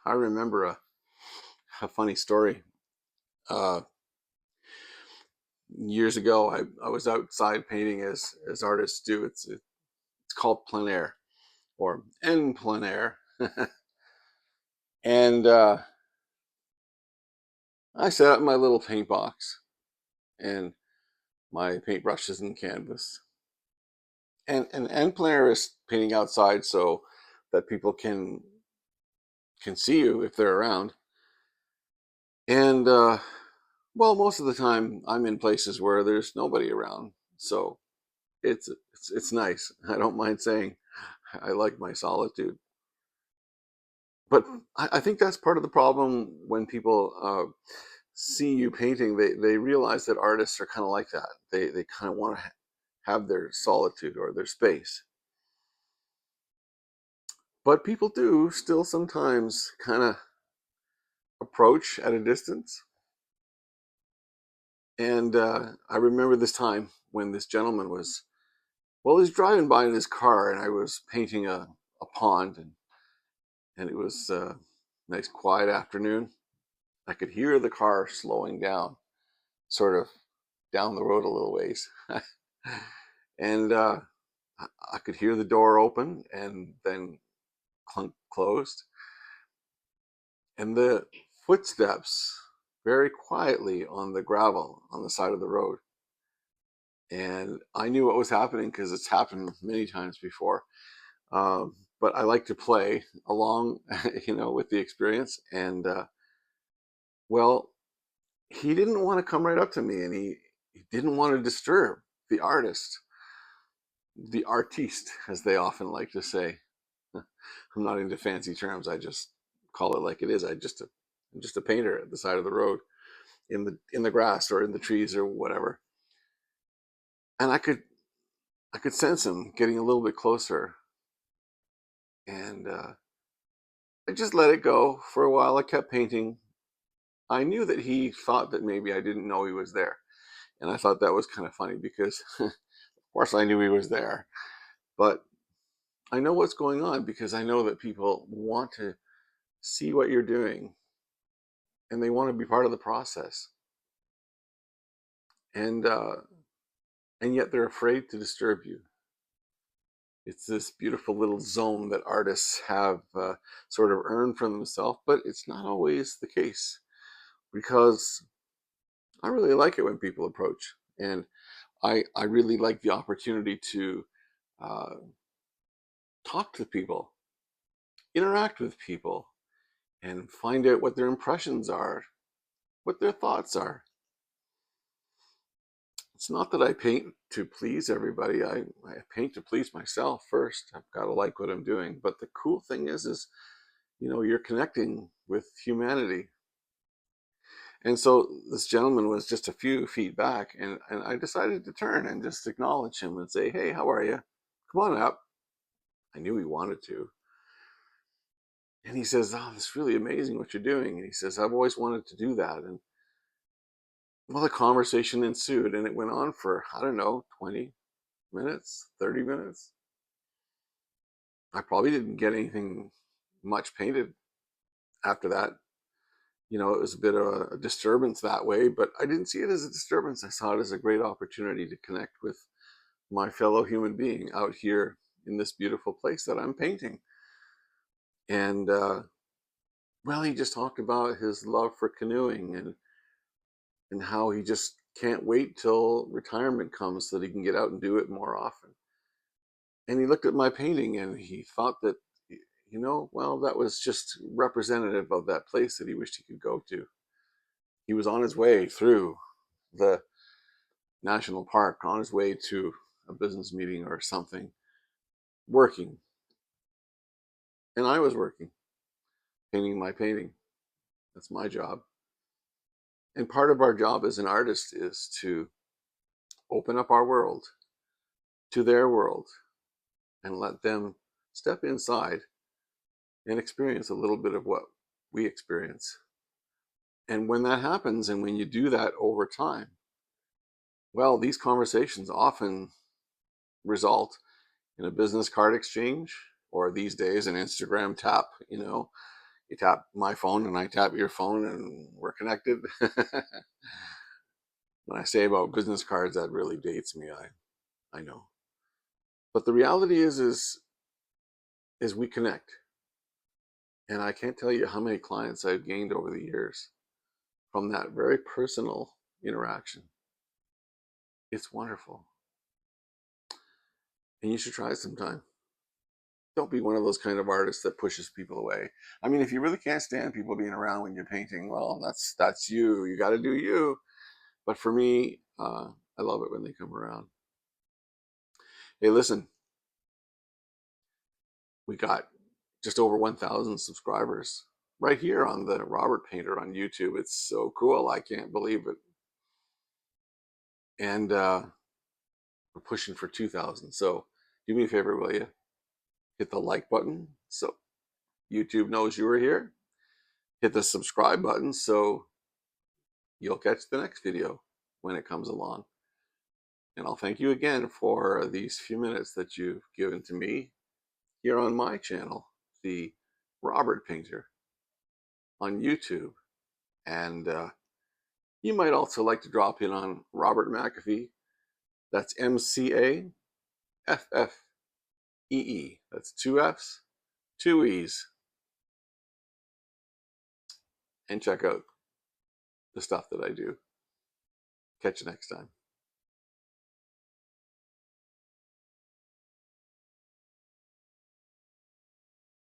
I remember a funny story. Uh, Years ago, I was outside painting as artists do. It's called plein air or en plein air, and I set up my little paint box and my paintbrushes and canvas. And en plein air is painting outside so that people can see you if they're around. And well, most of the time I'm in places where there's nobody around, so it's nice. I don't mind saying I like my solitude. But I think that's part of the problem when people see you painting. They realize that artists are kind of like that. They kind of want to have their solitude or their space. But people do still sometimes kind of approach at a distance. And I remember this time when this gentleman was, well, he was driving by in his car, and I was painting a pond, and it was a nice quiet afternoon. I could hear the car slowing down, sort of down the road a little ways. And I could hear the door open and then clunk closed, and the footsteps very quietly on the gravel on the side of the road. And I knew what was happening because it's happened many times before. But I like to play along, with the experience. And well, he didn't want to come right up to me, and he didn't want to disturb the artist, the artiste, as they often like to say. I'm not into fancy terms. I just call it like it is. I'm just a painter at the side of the road in the grass or in the trees or whatever. And I could sense him getting a little bit closer, and I just let it go for a while. I kept painting. I knew that he thought that maybe I didn't know he was there, and I thought that was kind of funny because, of course, I knew he was there, but I know what's going on because I know that people want to see what you're doing and they want to be part of the process, and yet they're afraid to disturb you. It's this beautiful little zone that artists have sort of earned for themselves, but it's not always the case because I really like it when people approach, and I really like the opportunity to uh, talk to people, interact with people, and find out what their impressions are, what their thoughts are. It's not that I paint to please everybody. I paint to please myself first. I've got to like what I'm doing. But the cool thing is you're connecting with humanity. And so this gentleman was just a few feet back, and I decided to turn and just acknowledge him and say, "Hey, how are you? Come on up." I knew he wanted to. And he says, "Oh, it's really amazing what you're doing." And he says, "I've always wanted to do that." And well, the conversation ensued, and it went on for, I don't know, 20 minutes, 30 minutes. I probably didn't get anything much painted after that. It was a bit of a disturbance that way, but I didn't see it as a disturbance. I saw it as a great opportunity to connect with my fellow human being out here in this beautiful place that I'm painting. And well, he just talked about his love for canoeing and how he just can't wait till retirement comes so that he can get out and do it more often. And he looked at my painting and he thought that, well, that was just representative of that place that he wished he could go to. He was on his way through the national park, on his way to a business meeting or something, working. And I was working, painting my painting. That's my job. And part of our job as an artist is to open up our world to their world and let them step inside and experience a little bit of what we experience. And when that happens, and when you do that over time, well, these conversations often result in a business card exchange, or these days, an Instagram tap, You tap my phone and I tap your phone and we're connected. When I say about business cards, that really dates me. I know. But the reality is we connect. And I can't tell you how many clients I've gained over the years from that very personal interaction. It's wonderful. And you should try it sometime. Don't be one of those kind of artists that pushes people away. I mean, if you really can't stand people being around when you're painting, well, that's you. You got to do you. But for me, I love it when they come around. Hey, listen, we got just over 1,000 subscribers right here on the Robert Painter on YouTube. It's so cool. I can't believe it. And we're pushing for 2,000. So do me a favor, will you? Hit the like button so YouTube knows you were here. Hit the subscribe button so you'll catch the next video when it comes along. And I'll thank you again for these few minutes that you've given to me here on my channel, the Robert Painter on YouTube. And you might also like to drop in on Robert McAfee. That's MCAFFEE. That's two F's, two E's. And check out the stuff that I do. Catch you next time.